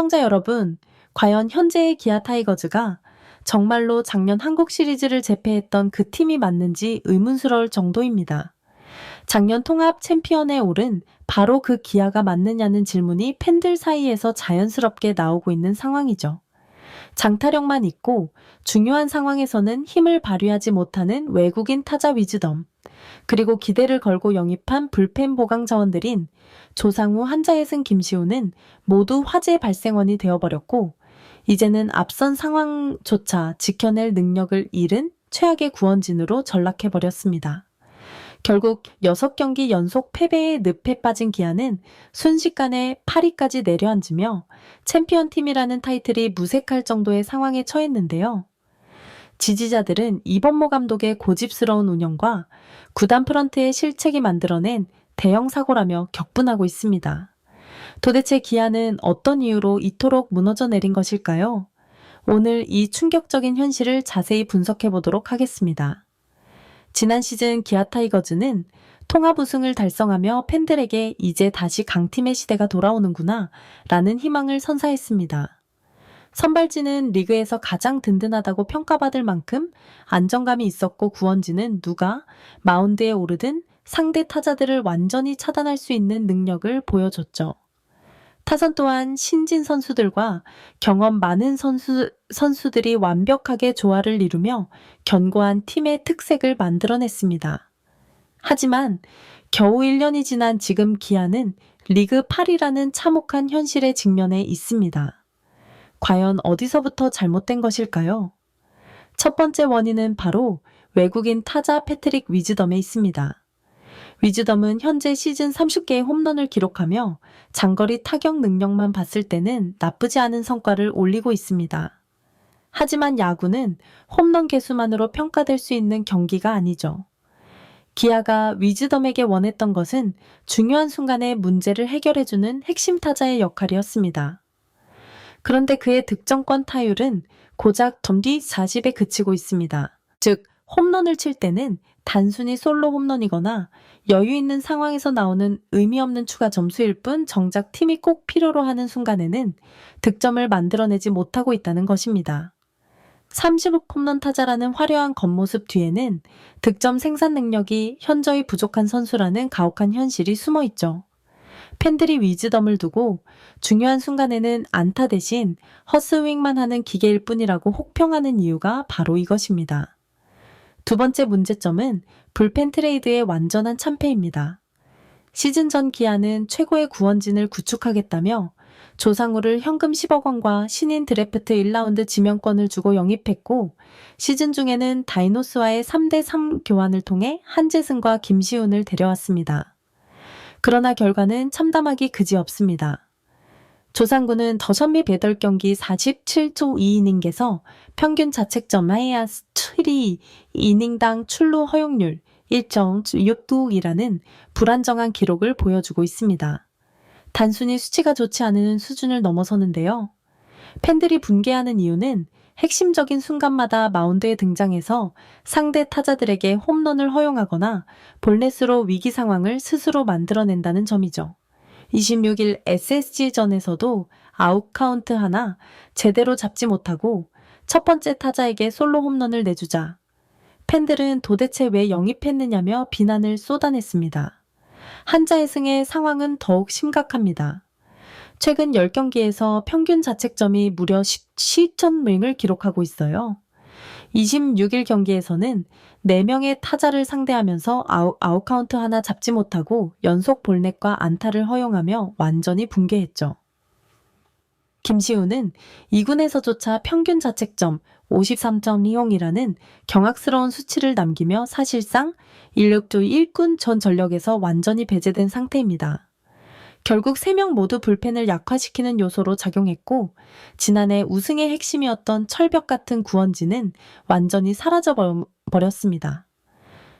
시청자 여러분, 과연 현재의 기아 타이거즈가 정말로 작년 한국 시리즈를 제패했던 그 팀이 맞는지 의문스러울 정도입니다. 작년 통합 챔피언에 오른 바로 그 기아가 맞느냐는 질문이 팬들 사이에서 자연스럽게 나오고 있는 상황이죠. 장타력만 있고 중요한 상황에서는 힘을 발휘하지 못하는 외국인 타자 위즈덤, 그리고 기대를 걸고 영입한 불펜 보강 자원들인 조상우, 한자예승, 김시우는 모두 화재 발생원이 되어버렸고, 이제는 앞선 상황조차 지켜낼 능력을 잃은 최악의 구원진으로 전락해버렸습니다. 결국 6경기 연속 패배의 늪에 빠진 기아는 순식간에 8위까지 내려앉으며 챔피언팀이라는 타이틀이 무색할 정도의 상황에 처했는데요. 지지자들은 이범모 감독의 고집스러운 운영과 구단 프런트의 실책이 만들어낸 대형 사고라며 격분하고 있습니다. 도대체 기아는 어떤 이유로 이토록 무너져 내린 것일까요? 오늘 이 충격적인 현실을 자세히 분석해 보도록 하겠습니다. 지난 시즌 기아 타이거즈는 통합 우승을 달성하며 팬들에게 이제 다시 강팀의 시대가 돌아오는구나 라는 희망을 선사했습니다. 선발진은 리그에서 가장 든든하다고 평가받을 만큼 안정감이 있었고, 구원진은 누가 마운드에 오르든 상대 타자들을 완전히 차단할 수 있는 능력을 보여줬죠. 타선 또한 신진 선수들과 경험 많은 선수들이 완벽하게 조화를 이루며 견고한 팀의 특색을 만들어냈습니다. 하지만 겨우 1년이 지난 지금 기아는 리그 8위라는 참혹한 현실에 직면해 있습니다. 과연 어디서부터 잘못된 것일까요? 첫 번째 원인은 바로 외국인 타자 패트릭 위즈덤에 있습니다. 위즈덤은 현재 시즌 30개의 홈런을 기록하며 장거리 타격 능력만 봤을 때는 나쁘지 않은 성과를 올리고 있습니다. 하지만 야구는 홈런 개수만으로 평가될 수 있는 경기가 아니죠. 기아가 위즈덤에게 원했던 것은 중요한 순간에 문제를 해결해주는 핵심 타자의 역할이었습니다. 그런데 그의 득점권 타율은 고작 덤뒤 40에 그치고 있습니다. 즉, 홈런을 칠 때는 단순히 솔로 홈런이거나 여유 있는 상황에서 나오는 의미 없는 추가 점수일 뿐, 정작 팀이 꼭 필요로 하는 순간에는 득점을 만들어내지 못하고 있다는 것입니다. 30억 홈런 타자라는 화려한 겉모습 뒤에는 득점 생산 능력이 현저히 부족한 선수라는 가혹한 현실이 숨어 있죠. 팬들이 위즈덤을 두고 중요한 순간에는 안타 대신 헛스윙만 하는 기계일 뿐이라고 혹평하는 이유가 바로 이것입니다. 두 번째 문제점은 불펜 트레이드의 완전한 참패입니다. 시즌 전 기아는 최고의 구원진을 구축하겠다며 조상우를 현금 10억 원과 신인 드래프트 1라운드 지명권을 주고 영입했고, 시즌 중에는 다이노스와의 3대3 교환을 통해 한재승과 김시훈을 데려왔습니다. 그러나 결과는 참담하기 그지없습니다. 조상구는 더션 및 배덜 경기 47초 2이닝에서 평균 자책점 마이너스 7이 이닝당 출루 허용률 1.6이라는 불안정한 기록을 보여주고 있습니다. 단순히 수치가 좋지 않은 수준을 넘어서는데요. 팬들이 분개하는 이유는 핵심적인 순간마다 마운드에 등장해서 상대 타자들에게 홈런을 허용하거나 볼넷으로 위기 상황을 스스로 만들어낸다는 점이죠. 26일 SSG전에서도 아웃 카운트 하나 제대로 잡지 못하고 첫 번째 타자에게 솔로 홈런을 내주자 팬들은 도대체 왜 영입했느냐며 비난을 쏟아냈습니다. 한자예승의 상황은 더욱 심각합니다. 최근 10경기에서 평균 자책점이 무려 10.0을 기록하고 있어요. 26일 경기에서는 4명의 타자를 상대하면서 아웃 카운트 하나 잡지 못하고 연속 볼넷과 안타를 허용하며 완전히 붕괴했죠. 김시우는 2군에서조차 평균 자책점 53.20이라는 경악스러운 수치를 남기며 사실상 16조 1군 전 전력에서 완전히 배제된 상태입니다. 결국 3명 모두 불펜을 약화시키는 요소로 작용했고, 지난해 우승의 핵심이었던 철벽 같은 구원진은 완전히 사라져버렸습니다.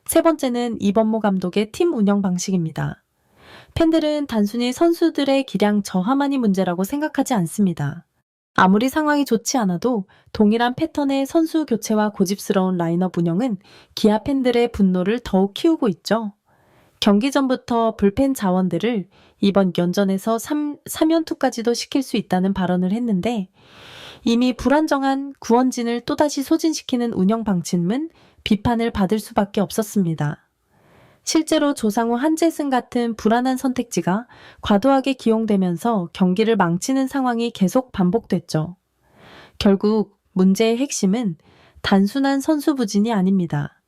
세 번째는 이범모 감독의 팀 운영 방식입니다. 팬들은 단순히 선수들의 기량 저하만이 문제라고 생각하지 않습니다. 아무리 상황이 좋지 않아도 동일한 패턴의 선수 교체와 고집스러운 라인업 운영은 기아 팬들의 분노를 더욱 키우고 있죠. 경기 전부터 불펜 자원들을 이번 연전에서 3연투까지도 시킬 수 있다는 발언을 했는데 이미 불안정한 구원진을 또다시 소진시키는 운영 방침은 비판을 받을 수밖에 없었습니다. 실제로 조상우 한재승 같은 불안한 선택지가 과도하게 기용되면서 경기를 망치는 상황이 계속 반복됐죠. 결국 문제의 핵심은 단순한 선수 부진이 아닙니다.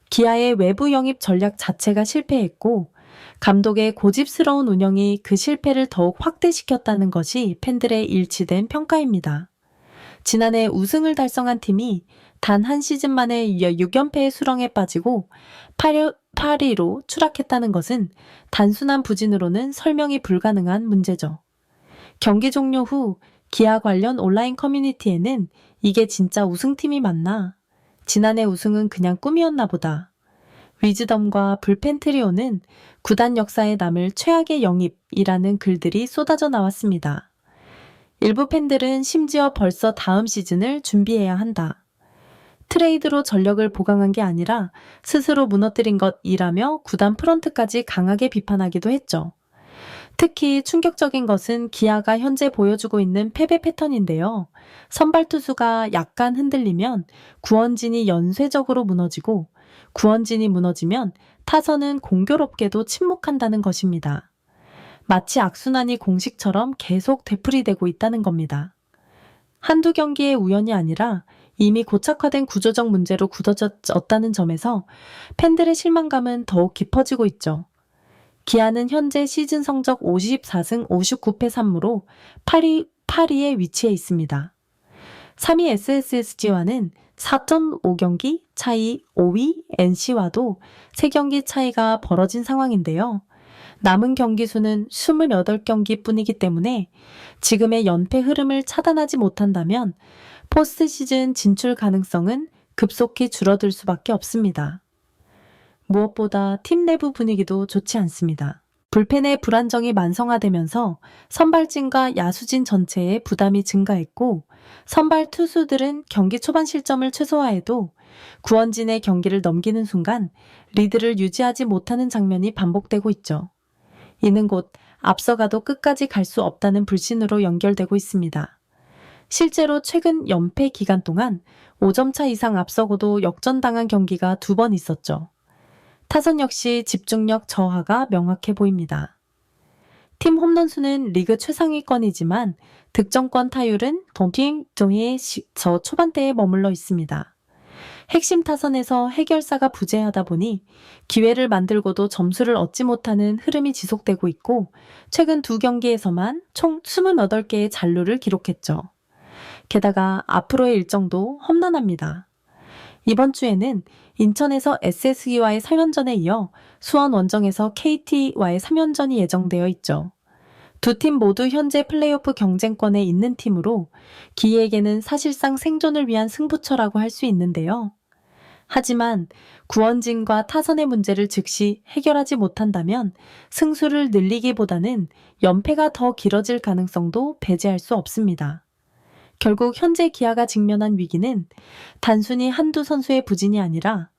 기아의 외부 영입 전략 자체가 실패했고 감독의 고집스러운 운영이 그 실패를 더욱 확대시켰다는 것이 팬들의 일치된 평가입니다. 지난해 우승을 달성한 팀이 단 한 시즌 만에 6연패의 수렁에 빠지고 8위로 추락했다는 것은 단순한 부진으로는 설명이 불가능한 문제죠. 경기 종료 후 기아 관련 온라인 커뮤니티에는 이게 진짜 우승팀이 맞나? 지난해 우승은 그냥 꿈이었나 보다. 위즈덤과 불펜 트리오는 구단 역사에 남을 최악의 영입이라는 글들이 쏟아져 나왔습니다. 일부 팬들은 심지어 벌써 다음 시즌을 준비해야 한다. 트레이드로 전력을 보강한 게 아니라 스스로 무너뜨린 것이라며 구단 프런트까지 강하게 비판하기도 했죠. 특히 충격적인 것은 기아가 현재 보여주고 있는 패배 패턴인데요. 선발 투수가 약간 흔들리면 구원진이 연쇄적으로 무너지고 구원진이 무너지면 타선은 공교롭게도 침묵한다는 것입니다. 마치 악순환이 공식처럼 계속 되풀이되고 있다는 겁니다. 한두 경기의 우연이 아니라 이미 고착화된 구조적 문제로 굳어졌다는 점에서 팬들의 실망감은 더욱 깊어지고 있죠. 기아는 현재 시즌 성적 54승 59패 3무로 8위에 위치해 있습니다. 3위 SSG와는 4.5경기 차이 5위 NC와도 3경기 차이가 벌어진 상황인데요. 남은 경기 수는 28경기 뿐이기 때문에 지금의 연패 흐름을 차단하지 못한다면 포스트 시즌 진출 가능성은 급속히 줄어들 수밖에 없습니다. 무엇보다 팀 내부 분위기도 좋지 않습니다. 불펜의 불안정이 만성화되면서 선발진과 야수진 전체에 부담이 증가했고 선발 투수들은 경기 초반 실점을 최소화해도 구원진의 경기를 넘기는 순간 리드를 유지하지 못하는 장면이 반복되고 있죠. 이는 곧 앞서가도 끝까지 갈 수 없다는 불신으로 연결되고 있습니다. 실제로 최근 연패 기간 동안 5점 차 이상 앞서고도 역전당한 경기가 2번 있었죠. 타선 역시 집중력 저하가 명확해 보입니다. 팀 홈런 수는 리그 최상위권이지만 득점권 타율은 동ting종의 저 초반대에 머물러 있습니다. 핵심 타선에서 해결사가 부재하다 보니 기회를 만들고도 점수를 얻지 못하는 흐름이 지속되고 있고 최근 2경기에서만 총 28개의 잔루를 기록했죠. 게다가 앞으로의 일정도 험난합니다. 이번 주에는 인천에서 SSG와의 3연전에 이어 수원 원정에서 KT와의 3연전이 예정되어 있죠. 두 팀 모두 현재 플레이오프 경쟁권에 있는 팀으로 기에게는 사실상 생존을 위한 승부처라고 할 수 있는데요. 하지만 구원진과 타선의 문제를 즉시 해결하지 못한다면 승수를 늘리기보다는 연패가 더 길어질 가능성도 배제할 수 없습니다. 결국 현재 기아가 직면한 위기는 단순히 한두 선수의 부진이 아니라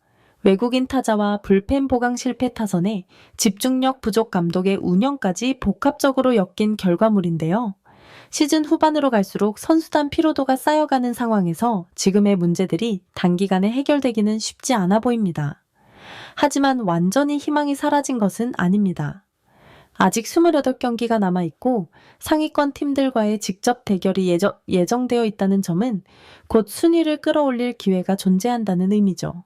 외국인 타자와 불펜 보강 실패 타선에 집중력 부족 감독의 운영까지 복합적으로 엮인 결과물인데요. 시즌 후반으로 갈수록 선수단 피로도가 쌓여가는 상황에서 지금의 문제들이 단기간에 해결되기는 쉽지 않아 보입니다. 하지만 완전히 희망이 사라진 것은 아닙니다. 아직 28경기가 남아있고 상위권 팀들과의 직접 대결이 예정되어 있다는 점은 곧 순위를 끌어올릴 기회가 존재한다는 의미죠.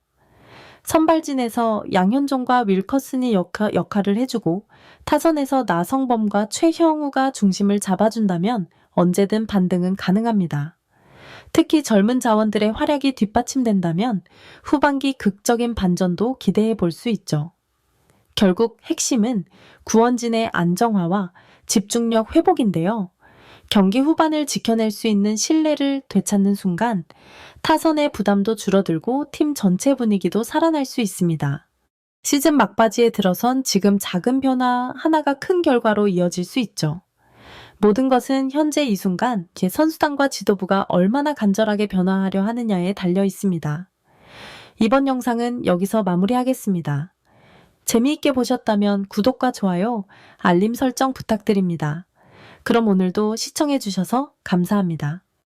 선발진에서 양현종과 윌커슨이 역할을 해주고 타선에서 나성범과 최형우가 중심을 잡아준다면 언제든 반등은 가능합니다. 특히 젊은 자원들의 활약이 뒷받침된다면 후반기 극적인 반전도 기대해 볼 수 있죠. 결국 핵심은 구원진의 안정화와 집중력 회복인데요. 경기 후반을 지켜낼 수 있는 신뢰를 되찾는 순간 타선의 부담도 줄어들고 팀 전체 분위기도 살아날 수 있습니다. 시즌 막바지에 들어선 지금 작은 변화 하나가 큰 결과로 이어질 수 있죠. 모든 것은 현재 이 순간 선수단과 지도부가 얼마나 간절하게 변화하려 하느냐에 달려 있습니다. 이번 영상은 여기서 마무리하겠습니다. 재미있게 보셨다면 구독과 좋아요, 알림 설정 부탁드립니다. 그럼 오늘도 시청해주셔서 감사합니다.